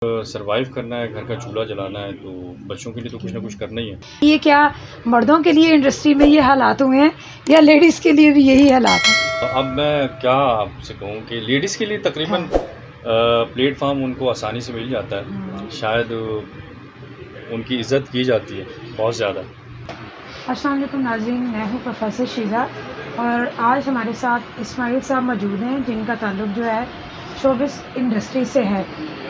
Survive करना है, घर का चूल्हा जलाना है, तो बच्चों के लिए तो कुछ ना कुछ करना ही है। ये क्या मर्दों के लिए इंडस्ट्री में ये हालात हुए हैं या लेडीज़ के लिए भी यही हालात हैं? तो अब मैं क्या आपसे कहूँ कि लेडीज़ के लिए तकरीबन हाँ। प्लेटफ़ॉर्म उनको आसानी से मिल जाता है। शायद उनकी इज़्ज़त की जाती है बहुत ज़्यादा। अस्सलाम वालेकुम नाज़रीन, मैं हूँ प्रोफेसर शीज़ा और आज हमारे साथ इस्माइल साहब मौजूद हैं जिनका ताल्लुक़ जो है शोबिस इंडस्ट्री से है।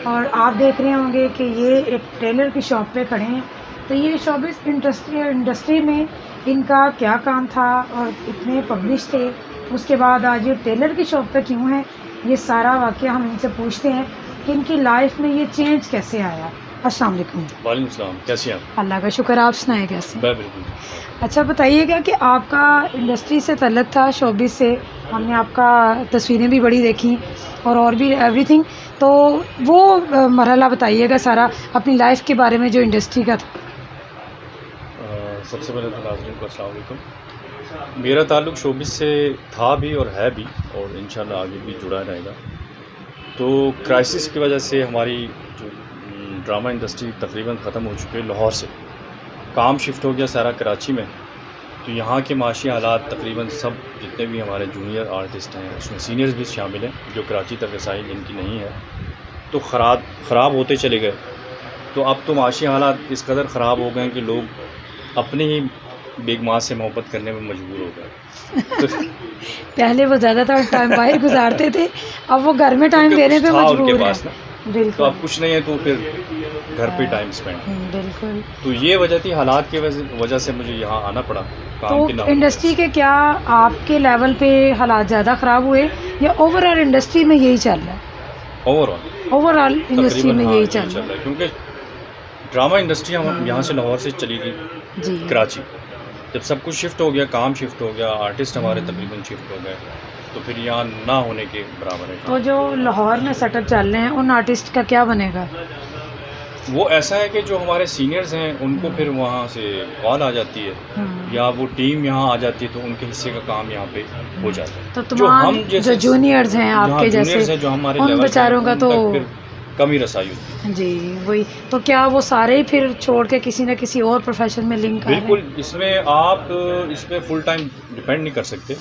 और आप देख रहे होंगे कि ये एक टेलर की शॉप पे खड़े हैं। तो ये शोबिस इंडस्ट्री में इनका क्या काम था और इतने पब्लिश थे, उसके बाद आज ये टेलर की शॉप पे क्यों हैं, ये सारा वाक़या हम इनसे पूछते हैं कि इनकी लाइफ में ये चेंज कैसे आया। अस्सलाम वालेकुम। वालेकुम सलाम, कैसे हैं आप? अल्लाह का शुक्र, आप सुनाएं कैसे? मैं बिल्कुल। अच्छा बताइएगा कि आपका इंडस्ट्री से तल्लुक़ था, शोबिस से, हमने आपका तस्वीरें भी बड़ी देखी और भी एवरीथिंग, तो वो मरहला बताइएगा सारा अपनी लाइफ के बारे में जो इंडस्ट्री का था। सबसे पहले तो नाज़रीन को अस्सलाम वालेकुम। मेरा ताल्लुक़ शोबिस से था भी और है भी, और इंशाल्लाह आगे भी जुड़ा रहेगा। तो क्राइसिस की वजह से हमारी जो ड्रामा इंडस्ट्री तकरीबन ख़त्म हो चुकी है। लाहौर से काम शिफ्ट हो गया सारा कराची में। तो यहाँ के माशी हालात तकरीबन सब जितने भी हमारे जूनियर आर्टिस्ट हैं, उसमें सीनियर्स भी शामिल हैं जो कराची तक रसाई जिनकी नहीं है, तो ख़राब होते चले गए। तो अब तो माशी हालात इस कदर ख़राब हो गए हैं कि लोग अपनी ही बेग माँ से मोहब्बत करने में मजबूर हो गए। तो पहले वो ज़्यादातर टाइम बाहर गुजारते थे, अब वो घर में टाइम क्योंकि देने कुछ पे था उनके मजबूर पास हैं। ना, तो बिल्कुल। अब कुछ नहीं है तो फिर घर पे टाइम स्पेंड। बिल्कुल। तो ये वजह थी, हालात की वजह से मुझे यहाँ आना पड़ा काम के तो ना होने की वजह इंडस्ट्री से। के क्या आपके लेवल पे हालात ज़्यादा ख़राब हुए या ओवरऑल इंडस्ट्री में यही चल रहा है? ओवरऑल इंडस्ट्री तकरीबन में हाँ, यही यही चल चल रहा रहा है, क्योंकि ड्रामा इंडस्ट्री हम यहाँ से लाहौर से चली गई है जी। कराची। जब सब कुछ शिफ्ट हो गया, काम शिफ्ट हो गया, आर्टिस्ट हमारे तकरीबन शिफ्ट हो गए, तो फिर यहाँ ना होने के बराबर है तो काम। जो लाहौर में सेटअप चल रहे हैं उन आर्टिस्ट का क्या बनेगा? वो ऐसा है कि जो हमारे सीनियर्स हैं उनको फिर वहाँ से कॉल आ जाती है, या वो टीम यहाँ आ जाती है, तो उनके हिस्से का काम यहाँ पे हो जाता है। तो जो हम जो जैसे जूनियर्स हैं जहाँ आपके जैसे, जूनियर्स हैं, जो हमारे उन लेवल के हैं, बेचारों का उन तो तक फिर कम ही रसाई होती है। जी वही। तो क्या वो सारे ही फिर छोड़ के किसी न किसी और प्रोफेशन में लिंक आ रहे बिल्कुल, हैं? इसमें फुल टाइम डिपेंड नहीं कर सकते।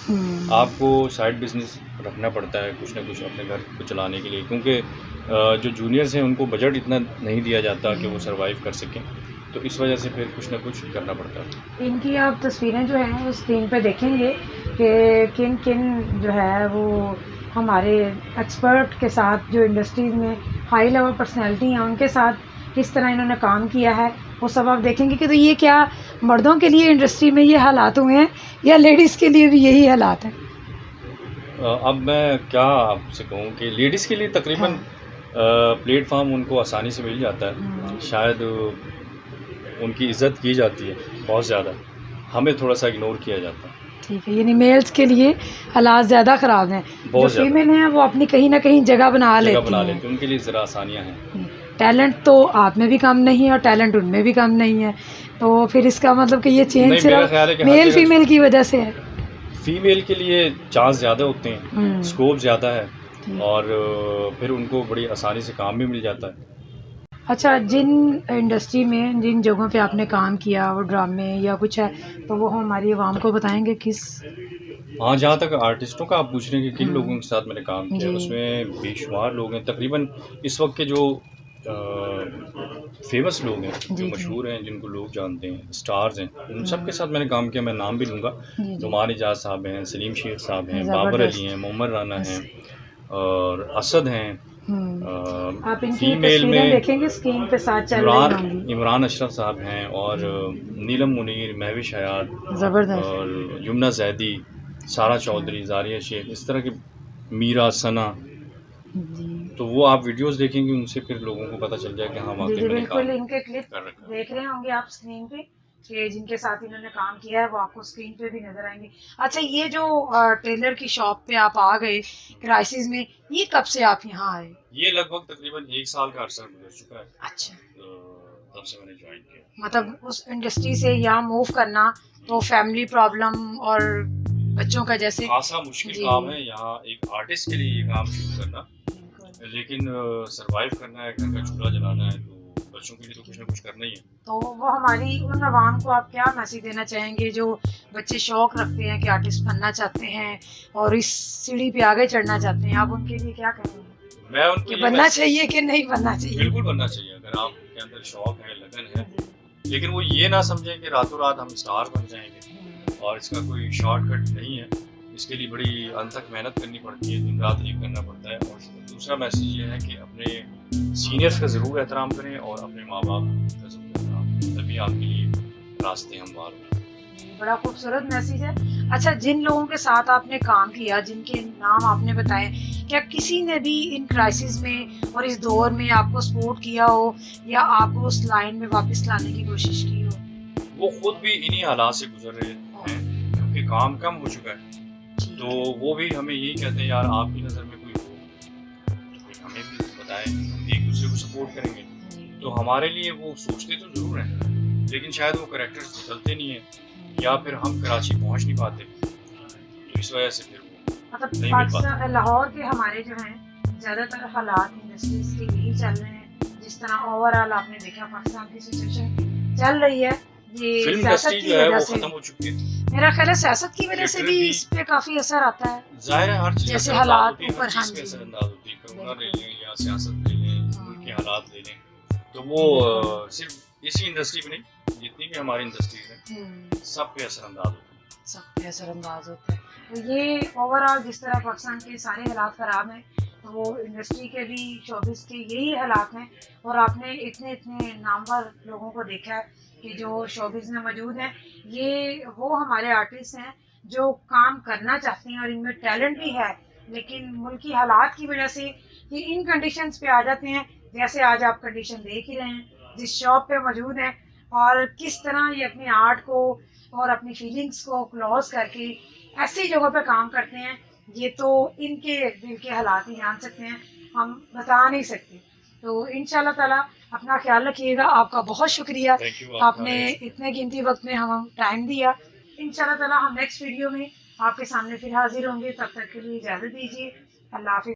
आपको साइड बिज़नेस रखना पड़ता है कुछ ना कुछ अपने घर को चलाने के लिए, क्योंकि जो जूनियर्स हैं उनको बजट इतना नहीं दिया जाता कि वो सर्वाइव कर सकें, तो इस वजह से फिर कुछ ना कुछ करना पड़ता है। इनकी आप तस्वीरें जो हैं वो स्क्रीन पे देखेंगे कि किन किन जो है वो हमारे एक्सपर्ट के साथ, जो इंडस्ट्रीज़ में हाई लेवल पर्सनैलिटी हैं उनके साथ किस तरह इन्होंने काम किया है, वो सब आप देखेंगे कि तो ये क्या मर्दों के लिए इंडस्ट्री में ये हालात हुए हैं या लेडीज़ के लिए भी यही हालात हैं? अब मैं क्या आपसे कहूँ कि लेडीज़ के लिए तकरीबन प्लेटफ़ॉर्म उनको आसानी से मिल जाता है। शायद उनकी इज़्ज़त की जाती है बहुत ज़्यादा, हमें थोड़ा-सा इग्नोर किया जाता है। ठीक है, यानी मेल्स के लिए हालात ज़्यादा ख़राब हैं। जो बहुत ज़्यादा फीमेल हैं वो अपनी कहीं न कहीं जगह बना जगह लेती बना हैं। लेते हैं, उनके लिए ज़रा आसानियाँ हैं। टैलेंट तो आप में भी कम नहीं है और टैलेंट उनमें भी कम नहीं है। तो फिर इसका मतलब कि ये चेंज नहीं, मेरा सिर्फ़ ख़्याल है कि हर मेल जगह फीमेल की वजह से है। फ़ीमेल के लिए चांस ज़्यादा होते हैं, स्कोप ज़्यादा है, ठीक। और फिर उनको बड़ी आसानी से काम भी मिल जाता है। अच्छा, जिन इंडस्ट्री में जिन जगहों पे आपने काम किया, वो ड्रामे या कुछ है, तो वो हमारी आवाम को बताएँगे किस? हाँ, जहाँ तक आर्टिस्टों का आप पूछ रहे हैं कि किन लोगों के साथ मैंने काम किया है, जी। उसमें बेशुमार लोग हैं। तकरीबन इस वक़्त के जो फ़ेमस लोग हैं, जो जी, जी। मशहूर हैं, जिनको लोग जानते हैं, स्टार्स हैं, उन सब के साथ मैंने काम किया। मैं नाम भी लूँगा, जी, जी। नुमान इजाज़ साहब हैं, सलीम शेख साहब हैं, बाबर अली ज़बरदस्त। हैं, मोहम्मद राना बस। हैं, और असद हैं। आप इनकी फ़ीमेल तस्वीरें में देखेंगे स्क्रीन पे साथ चल रही होंगी। इमरान अशरफ साहब हैं, और नीलम मुनीर, महविश हयात, ज़बरदस्त। और यमुना ज़ैदी, सारा चौधरी, ज़ारिया शेख, इस तरह के, मीरा, सना। जी। तो वो आप वीडियोज़ देखेंगे, उनसे फिर लोगों को पता चल जाए कि हाँ, जी, वाक़ई जी, मैंने बिल्कुल। काम इनके क्लिप कर रखा है। देख रहे होंगे आप स्क्रीन पे कि जिनके साथ इन्होंने काम किया है वो आपको स्क्रीन पे भी नज़र आएँगे। अच्छा, ये जो टेलर की शॉप पे आप आ गए क्राइसिस में, ये कब से आप यहाँ आए? ये लगभग तकरीबन 1 साल का अरसा गुज़र चुका है, अच्छा। तब से मैंने जॉइन किया। मतलब उस इंडस्ट्री से यहाँ मूव करना तो फैमिली प्रॉब्लम और बच्चों का जैसे खासा मुश्किल जी। काम है यहाँ एक आर्टिस्ट के लिए ये काम शुरू करना। लेकिन सरवाइव करना है, घर का चूल्हा जलाना है, तो बच्चों के लिए तो कुछ ना कुछ करना ही है। तो वो हमारी उन अवाम को आप क्या मैसेज देना चाहेंगे जो बच्चे शौक रखते हैं कि आर्टिस्ट बनना चाहते हैं और इस सीढ़ी पे आगे चढ़ना चाहते हैं, आप उनके लिए क्या कहेंगे मैं उनको कि ये बनना चाहिए कि नहीं बनना चाहिए? बिल्कुल बनना चाहिए, अगर आपके अंदर शौक है, लगन है, लेकिन वो ये ना समझें कि रातों रात हम स्टार बन जाएंगे, और इसका कोई शॉर्टकट नहीं है। इसके लिए बड़ी अनथक मेहनत करनी पड़ती है, दिन रात एक करना पड़ता है। और दूसरा मैसेज ये है कि अपने सीनियर्स का ज़रूर एहतराम करें और अपने माँ बाप का ज़रूर एहतराम करें, तभी आपके लिए रास्ते हमवार होंगे। बड़ा खूबसूरत मैसेज है। अच्छा, जिन लोगों के साथ आपने काम किया, जिनके नाम आपने बताए, क्या किसी ने भी इन क्राइसिस में और इस दौर में आपको सपोर्ट किया हो या आपको उस लाइन में वापस लाने की कोशिश की हो? वो खुद भी इन्हीं हालात से गुजर रहे हैं, क्योंकि काम कम हो चुका है, तो वो भी हमें यही कहते हैं, यार आपकी नज़र में कोई हो तो कोई हमें भी बताएं, हम एक दूसरे को सपोर्ट करेंगे। तो हमारे लिए वो सोचते तो ज़रूर हैं, लेकिन शायद वो कैरेक्टर्स निकलते नहीं हैं, या फिर हम कराची पहुंच नहीं पाते, तो इस वजह से फिर वो मतलब नहीं मिल पाता। पाकिस्तान लाहौर के हमारे जो हैं ज़्यादातर हालात इंडस्ट्रीज के यही चल रहे हैं। जिस तरह ओवरऑल आपने देखा पाकिस्तान की सिचुएशन चल रही है, ये फिल्म सियासत इंडस्ट्री की जो है वजह वो से, खत्म हो चुकी है। मेरा ख्याल है सियासत की वजह से थिएटर भी भी इस पे काफ़ी असर आता है। जाहिर है, हर चीज़ जैसे असरअंदाज हालात होती है, हर ऊपर, हाँ चीज़ पे जी, असरअंदाज होती है। कोरोना ले बिल्कुल। लें या सियासत ले लें, मुल्क के हालात ले लें, तो वो सिर्फ इसी इंडस्ट्री में नहीं, जितनी भी हमारी इंडस्ट्रीज हैं, सब पे असरअंदाज होती है। सब पे असरअंदाज होता है। तो ये ओवरऑल जिस तरह पाकिस्तान के सारे हालात ख़राब हैं, तो वो इंडस्ट्री के भी, शोबिस के यही हालात हैं। और आपने इतने इतने नामवर लोगों को देखा है कि जो शोबिस में मौजूद हैं, ये वो हमारे आर्टिस्ट हैं जो काम करना चाहते हैं और इनमें टैलेंट भी है, लेकिन मुल्की हालात की वजह से ये इन कंडीशंस पे आ जाते हैं, जैसे आज आप कंडीशन देख ही रहे हैं, जिस शॉप पे मौजूद हैं, और किस तरह ये अपने आर्ट को और अपनी फीलिंग्स को क्लोज करके ऐसी जगह पे काम करते हैं। ये तो इनके दिल के हालात ही जान सकते हैं, हम बता नहीं सकते। तो इंशाल्लाह ताला अपना ख्याल रखिएगा। आपका बहुत शुक्रिया, थैंक यू, आपने इतने कीमती वक्त में हम टाइम दिया। इंशाल्लाह ताला हम नेक्स्ट वीडियो में आपके सामने फिर हाजिर होंगे, तब तक के लिए इजाज़त दीजिए। अल्लाह हाफिज़।